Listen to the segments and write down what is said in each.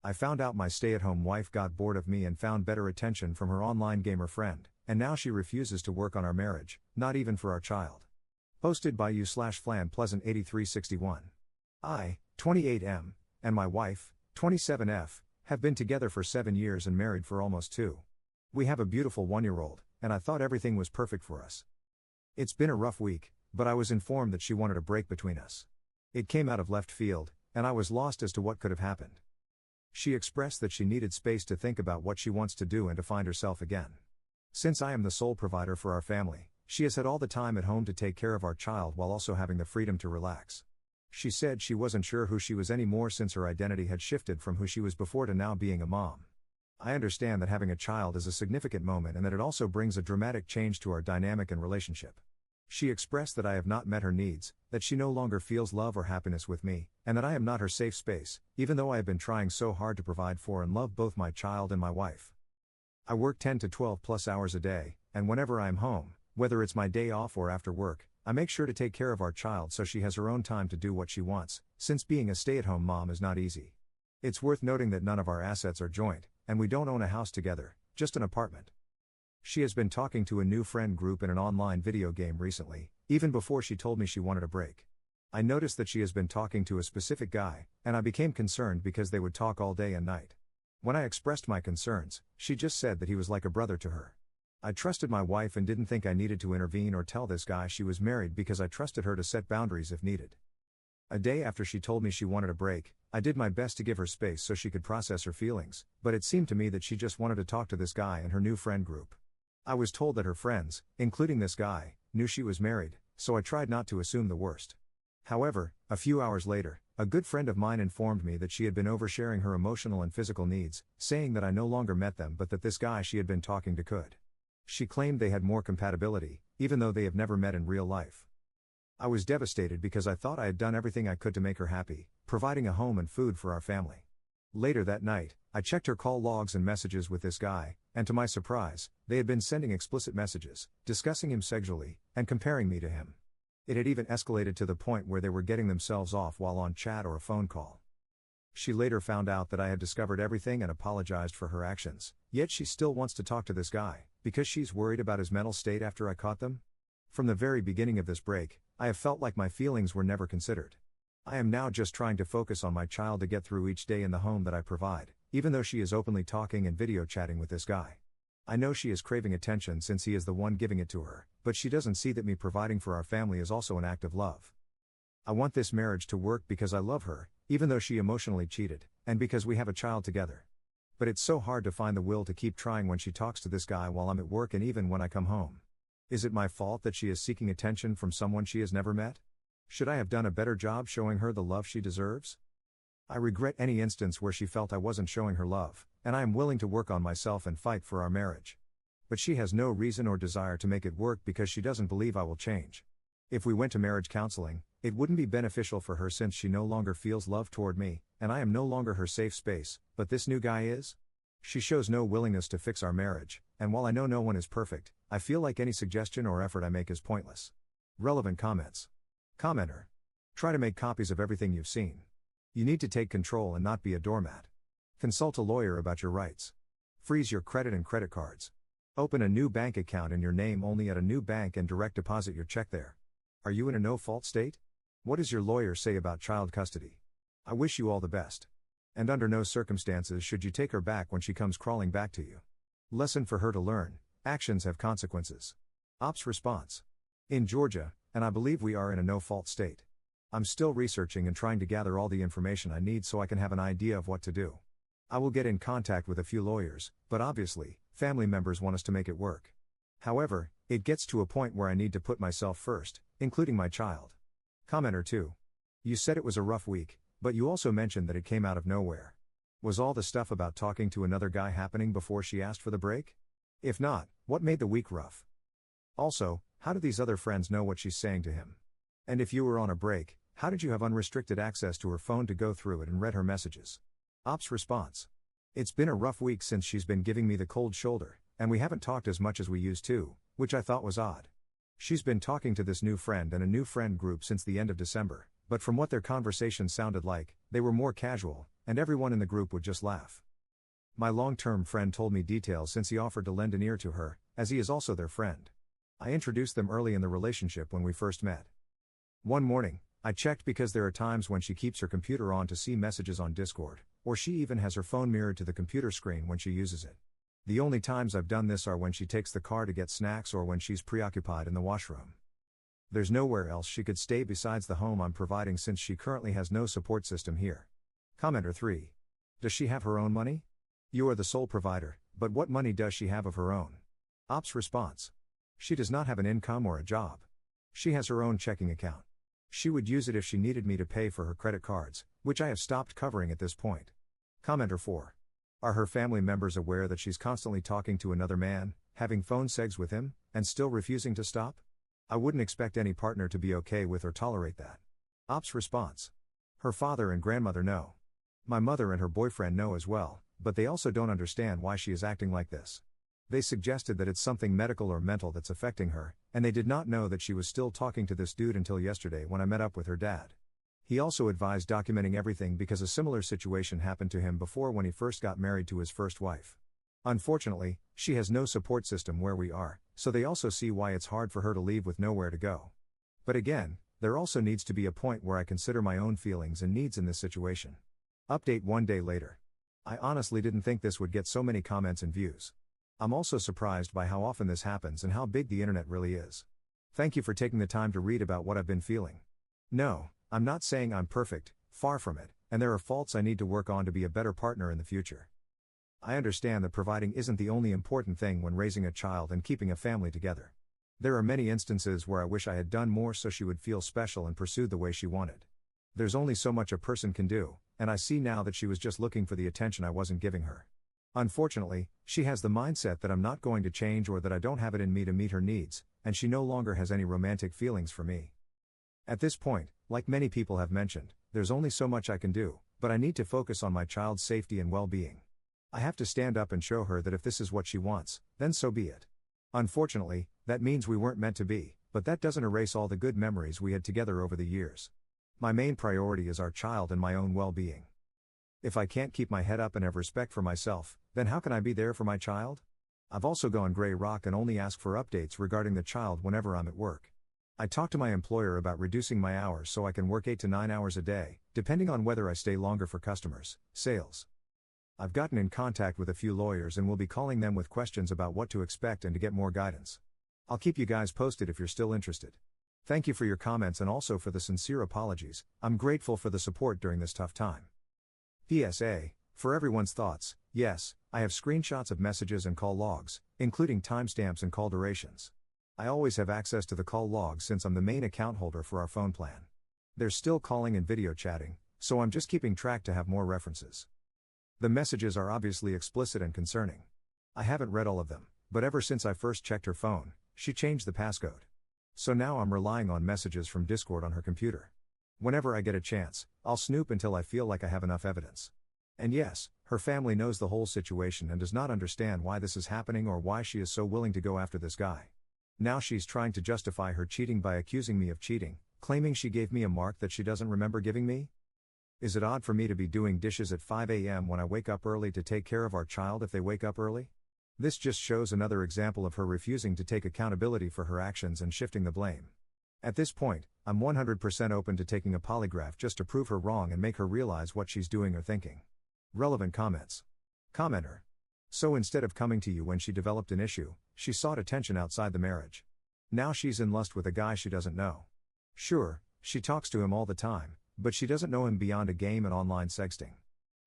I found out my stay-at-home wife got bored of me and found better attention from her online gamer friend, and now she refuses to work on our marriage, not even for our child. Posted by you/Flan Pleasant 8361. I, 28M, and my wife, 27F, have been together for 7 years and married for almost 2. We have a beautiful 1-year-old, and I thought everything was perfect for us. It's been a rough week, but I was informed that she wanted a break between us. It came out of left field, and I was lost as to what could have happened. She expressed that she needed space to think about what she wants to do and to find herself again. Since I am the sole provider for our family, she has had all the time at home to take care of our child while also having the freedom to relax. She said she wasn't sure who she was anymore since her identity had shifted from who she was before to now being a mom. I understand that having a child is a significant moment and that it also brings a dramatic change to our dynamic and relationship. She expressed that I have not met her needs, that she no longer feels love or happiness with me, and that I am not her safe space, even though I have been trying so hard to provide for and love both my child and my wife. I work 10 to 12 plus hours a day, and whenever I am home, whether it's my day off or after work, I make sure to take care of our child so she has her own time to do what she wants, since being a stay-at-home mom is not easy. It's worth noting that none of our assets are joint, and we don't own a house together, just an apartment. She has been talking to a new friend group in an online video game recently, even before she told me she wanted a break. I noticed that she has been talking to a specific guy, and I became concerned because they would talk all day and night. When I expressed my concerns, she just said that he was like a brother to her. I trusted my wife and didn't think I needed to intervene or tell this guy she was married because I trusted her to set boundaries if needed. A day after she told me she wanted a break, I did my best to give her space so she could process her feelings, but it seemed to me that she just wanted to talk to this guy and her new friend group. I was told that her friends, including this guy, knew she was married, so I tried not to assume the worst. However, a few hours later, a good friend of mine informed me that she had been oversharing her emotional and physical needs, saying that I no longer met them but that this guy she had been talking to could. She claimed they had more compatibility, even though they have never met in real life. I was devastated because I thought I had done everything I could to make her happy, providing a home and food for our family. Later that night, I checked her call logs and messages with this guy, and to my surprise, they had been sending explicit messages, discussing him sexually, and comparing me to him. It had even escalated to the point where they were getting themselves off while on chat or a phone call. She later found out that I had discovered everything and apologized for her actions, yet she still wants to talk to this guy, because she's worried about his mental state after I caught them. From the very beginning of this break, I have felt like my feelings were never considered. I am now just trying to focus on my child to get through each day in the home that I provide, even though she is openly talking and video chatting with this guy. I know she is craving attention since he is the one giving it to her, but she doesn't see that me providing for our family is also an act of love. I want this marriage to work because I love her, even though she emotionally cheated, and because we have a child together. But it's so hard to find the will to keep trying when she talks to this guy while I'm at work and even when I come home. Is it my fault that she is seeking attention from someone she has never met? Should I have done a better job showing her the love she deserves? I regret any instance where she felt I wasn't showing her love, and I am willing to work on myself and fight for our marriage. But she has no reason or desire to make it work because she doesn't believe I will change. If we went to marriage counseling, it wouldn't be beneficial for her since she no longer feels love toward me, and I am no longer her safe space, but this new guy is? She shows no willingness to fix our marriage, and while I know no one is perfect, I feel like any suggestion or effort I make is pointless. Relevant comments. Commenter. Try to make copies of everything you've seen. You need to take control and not be a doormat. Consult a lawyer about your rights. Freeze your credit and credit cards. Open a new bank account in your name only at a new bank and direct deposit your check there. Are you in a no-fault state? What does your lawyer say about child custody? I wish you all the best. And under no circumstances should you take her back when she comes crawling back to you. Lesson for her to learn: actions have consequences. Ops response. In Georgia, and I believe we are in a no-fault state. I'm still researching and trying to gather all the information I need so I can have an idea of what to do. I will get in contact with a few lawyers, but obviously, family members want us to make it work. However, it gets to a point where I need to put myself first, including my child. Commenter 2. You said it was a rough week, but you also mentioned that it came out of nowhere. Was all the stuff about talking to another guy happening before she asked for the break? If not, what made the week rough? Also, how do these other friends know what she's saying to him? And if you were on a break, how did you have unrestricted access to her phone to go through it and read her messages? Ops response. It's been a rough week since she's been giving me the cold shoulder, and we haven't talked as much as we used to, which I thought was odd. She's been talking to this new friend and a new friend group since the end of December, But from what their conversation sounded like, they were more casual, and everyone in the group would just laugh. My long-term friend told me details since he offered to lend an ear to her, as he is also their friend. I introduced them early in the relationship when we first met. One morning, I checked because there are times when she keeps her computer on to see messages on Discord, or she even has her phone mirrored to the computer screen when she uses it. The only times I've done this are when she takes the car to get snacks or when she's preoccupied in the washroom. There's nowhere else she could stay besides the home I'm providing since she currently has no support system here. Commenter 3. Does she have her own money? You are the sole provider, but what money does she have of her own? Ops response. She does not have an income or a job. She has her own checking account. She would use it if she needed me to pay for her credit cards, which I have stopped covering at this point. Commenter 4. Are her family members aware that she's constantly talking to another man, having phone sex with him, and still refusing to stop? I wouldn't expect any partner to be okay with or tolerate that. Ops response. Her father and grandmother know. My mother and her boyfriend know as well, but they also don't understand why she is acting like this. They suggested that it's something medical or mental that's affecting her, and they did not know that she was still talking to this dude until yesterday when I met up with her dad. He also advised documenting everything because a similar situation happened to him before when he first got married to his first wife. Unfortunately, she has no support system where we are, so they also see why it's hard for her to leave with nowhere to go. But again, there also needs to be a point where I consider my own feelings and needs in this situation. Update 1 day later. I honestly didn't think this would get so many comments and views. I'm also surprised by how often this happens and how big the internet really is. Thank you for taking the time to read about what I've been feeling. No, I'm not saying I'm perfect, far from it, and there are faults I need to work on to be a better partner in the future. I understand that providing isn't the only important thing when raising a child and keeping a family together. There are many instances where I wish I had done more so she would feel special and pursue the way she wanted. There's only so much a person can do, and I see now that she was just looking for the attention I wasn't giving her. Unfortunately, she has the mindset that I'm not going to change or that I don't have it in me to meet her needs, and she no longer has any romantic feelings for me. At this point, like many people have mentioned, there's only so much I can do, but I need to focus on my child's safety and well-being. I have to stand up and show her that if this is what she wants, then so be it. Unfortunately, that means we weren't meant to be, but that doesn't erase all the good memories we had together over the years. My main priority is our child and my own well-being. If I can't keep my head up and have respect for myself, then how can I be there for my child? I've also gone gray rock and only ask for updates regarding the child whenever I'm at work. I talk to my employer about reducing my hours so I can work 8 to 9 hours a day, depending on whether I stay longer for customers, sales. I've gotten in contact with a few lawyers and will be calling them with questions about what to expect and to get more guidance. I'll keep you guys posted if you're still interested. Thank you for your comments and also for the sincere apologies. I'm grateful for the support during this tough time. PSA, for everyone's thoughts, yes, I have screenshots of messages and call logs, including timestamps and call durations. I always have access to the call logs since I'm the main account holder for our phone plan. There's still calling and video chatting, so I'm just keeping track to have more references. The messages are obviously explicit and concerning. I haven't read all of them, but ever since I first checked her phone, she changed the passcode. So now I'm relying on messages from Discord on her computer. Whenever I get a chance, I'll snoop until I feel like I have enough evidence. And yes, her family knows the whole situation and does not understand why this is happening or why she is so willing to go after this guy. Now she's trying to justify her cheating by accusing me of cheating, claiming she gave me a mark that she doesn't remember giving me? Is it odd for me to be doing dishes at 5 a.m. when I wake up early to take care of our child if they wake up early? This just shows another example of her refusing to take accountability for her actions and shifting the blame. At this point, I'm 100% open to taking a polygraph just to prove her wrong and make her realize what she's doing or thinking. Relevant comments. Commenter. So instead of coming to you when she developed an issue, she sought attention outside the marriage. Now she's in lust with a guy she doesn't know. Sure, she talks to him all the time, but she doesn't know him beyond a game and online sexting.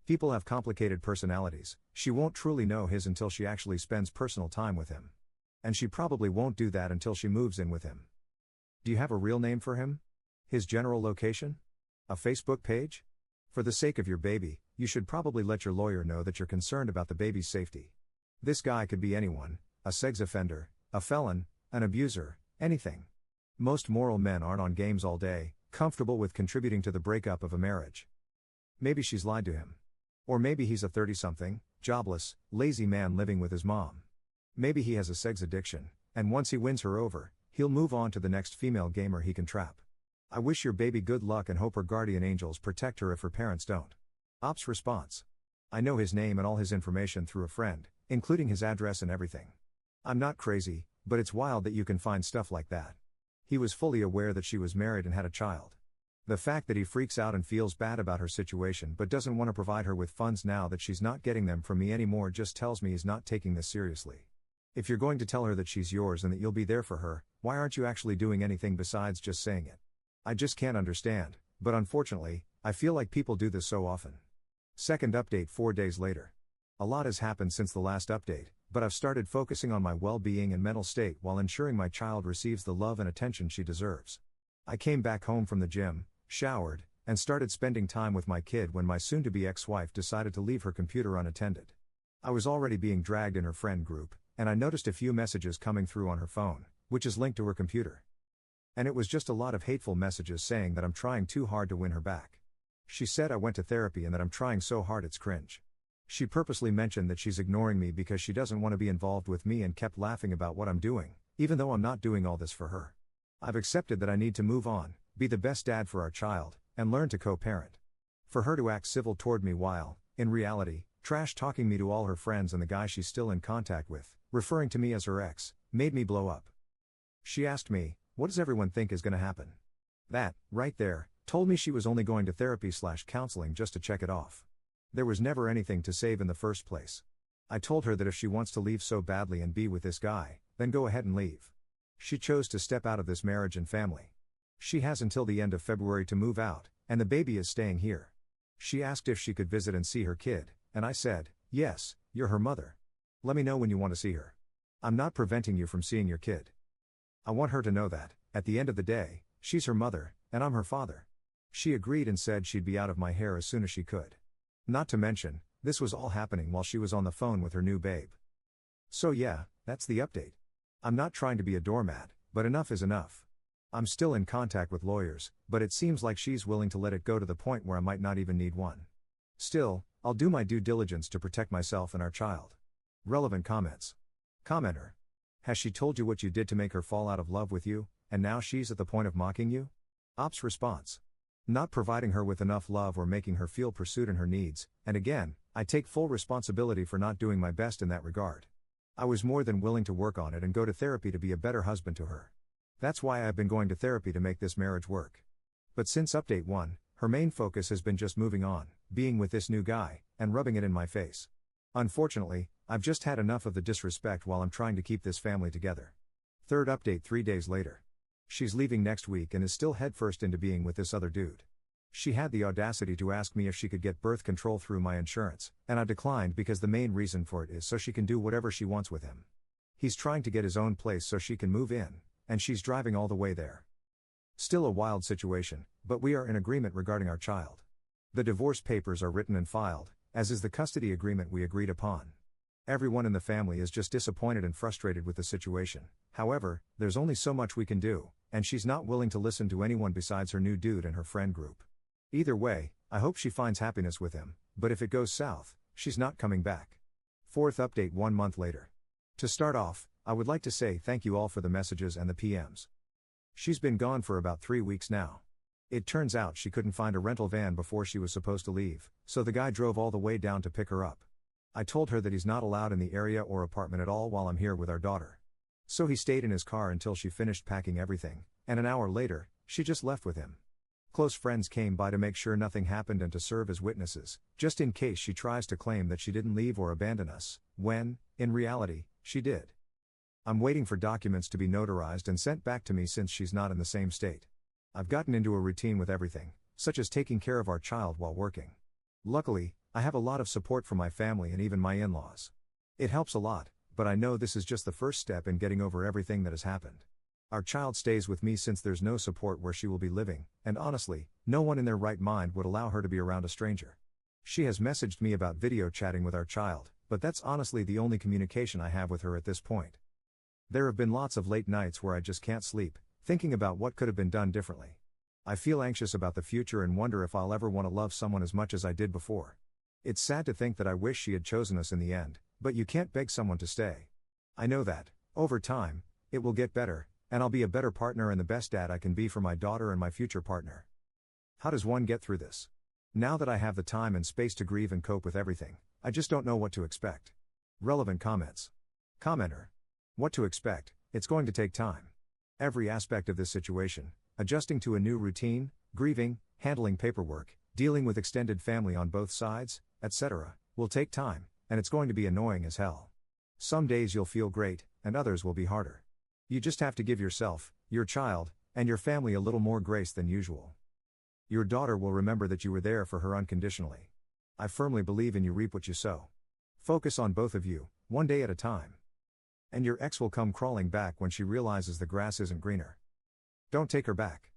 People have complicated personalities, she won't truly know his until she actually spends personal time with him. And she probably won't do that until she moves in with him. Do you have a real name for him? His general location? A Facebook page? For the sake of your baby, you should probably let your lawyer know that you're concerned about the baby's safety. This guy could be anyone, a sex offender, a felon, an abuser, anything. Most moral men aren't on games all day, comfortable with contributing to the breakup of a marriage. Maybe she's lied to him. Or maybe he's a 30-something, jobless, lazy man living with his mom. Maybe he has a sex addiction, and once he wins her over, he'll move on to the next female gamer he can trap. I wish your baby good luck and hope her guardian angels protect her if her parents don't. Ops response. I know his name and all his information through a friend, including his address and everything. I'm not crazy, but it's wild that you can find stuff like that. He was fully aware that she was married and had a child. The fact that he freaks out and feels bad about her situation but doesn't want to provide her with funds now that she's not getting them from me anymore just tells me he's not taking this seriously. If you're going to tell her that she's yours and that you'll be there for her, why aren't you actually doing anything besides just saying it? I just can't understand, but unfortunately, I feel like people do this so often. Second update 4 days later. A lot has happened since the last update, but I've started focusing on my well-being and mental state while ensuring my child receives the love and attention she deserves. I came back home from the gym, showered, and started spending time with my kid when my soon-to-be ex-wife decided to leave her computer unattended. I was already being dragged in her friend group, and I noticed a few messages coming through on her phone, which is linked to her computer. And it was just a lot of hateful messages saying that I'm trying too hard to win her back. She said I went to therapy and that I'm trying so hard it's cringe. She purposely mentioned that she's ignoring me because she doesn't want to be involved with me and kept laughing about what I'm doing, even though I'm not doing all this for her. I've accepted that I need to move on, be the best dad for our child, and learn to co-parent. For her to act civil toward me while, in reality, trash-talking me to all her friends and the guy she's still in contact with, referring to me as her ex, made me blow up. She asked me, what does everyone think is going to happen? That, right there, told me she was only going to therapy/counseling just to check it off. There was never anything to save in the first place. I told her that if she wants to leave so badly and be with this guy, then go ahead and leave. She chose to step out of this marriage and family. She has until the end of February to move out, and the baby is staying here. She asked if she could visit and see her kid, and I said, yes, you're her mother. Let me know when you want to see her. I'm not preventing you from seeing your kid. I want her to know that, at the end of the day, she's her mother, and I'm her father. She agreed and said she'd be out of my hair as soon as she could. Not to mention, this was all happening while she was on the phone with her new babe. So yeah, that's the update. I'm not trying to be a doormat, but enough is enough. I'm still in contact with lawyers, but it seems like she's willing to let it go to the point where I might not even need one. Still, I'll do my due diligence to protect myself and our child. Relevant comments. Commenter. Has she told you what you did to make her fall out of love with you, and now she's at the point of mocking you? Ops response. Not providing her with enough love or making her feel pursued in her needs, and again, I take full responsibility for not doing my best in that regard. I was more than willing to work on it and go to therapy to be a better husband to her. That's why I've been going to therapy to make this marriage work. But since update 1, her main focus has been just moving on, being with this new guy, and rubbing it in my face. Unfortunately, I've just had enough of the disrespect while I'm trying to keep this family together. Third update 3 days later. She's leaving next week and is still headfirst into being with this other dude. She had the audacity to ask me if she could get birth control through my insurance, and I declined because the main reason for it is so she can do whatever she wants with him. He's trying to get his own place so she can move in, and she's driving all the way there. Still a wild situation, but we are in agreement regarding our child. The divorce papers are written and filed, as is the custody agreement we agreed upon. Everyone in the family is just disappointed and frustrated with the situation. However, there's only so much we can do, and she's not willing to listen to anyone besides her new dude and her friend group. Either way, I hope she finds happiness with him, but if it goes south, she's not coming back. Fourth update 1 month later. To start off, I would like to say thank you all for the messages and the PMs. She's been gone for about 3 weeks now. It turns out she couldn't find a rental van before she was supposed to leave, so the guy drove all the way down to pick her up. I told her that he's not allowed in the area or apartment at all while I'm here with our daughter. So he stayed in his car until she finished packing everything, and an hour later, she just left with him. Close friends came by to make sure nothing happened and to serve as witnesses, just in case she tries to claim that she didn't leave or abandon us, when, in reality, she did. I'm waiting for documents to be notarized and sent back to me since she's not in the same state. I've gotten into a routine with everything, such as taking care of our child while working. Luckily, I have a lot of support from my family and even my in-laws. It helps a lot, but I know this is just the first step in getting over everything that has happened. Our child stays with me since there's no support where she will be living, and honestly, no one in their right mind would allow her to be around a stranger. She has messaged me about video chatting with our child, but that's honestly the only communication I have with her at this point. There have been lots of late nights where I just can't sleep, thinking about what could have been done differently. I feel anxious about the future and wonder if I'll ever want to love someone as much as I did before. It's sad to think that I wish she had chosen us in the end, but you can't beg someone to stay. I know that, over time, it will get better, And I'll be a better partner and the best dad I can be for my daughter and my future partner. How does one get through this? Now that I have the time and space to grieve and cope with everything, I just don't know what to expect. Relevant comments. Commenter. What to expect? It's going to take time. Every aspect of this situation, adjusting to a new routine, grieving, handling paperwork, dealing with extended family on both sides, etc., will take time, and it's going to be annoying as hell. Some days you'll feel great, and others will be harder. You just have to give yourself, your child, and your family a little more grace than usual. Your daughter will remember that you were there for her unconditionally. I firmly believe in you reap what you sow. Focus on both of you, one day at a time. And your ex will come crawling back when she realizes the grass isn't greener. Don't take her back.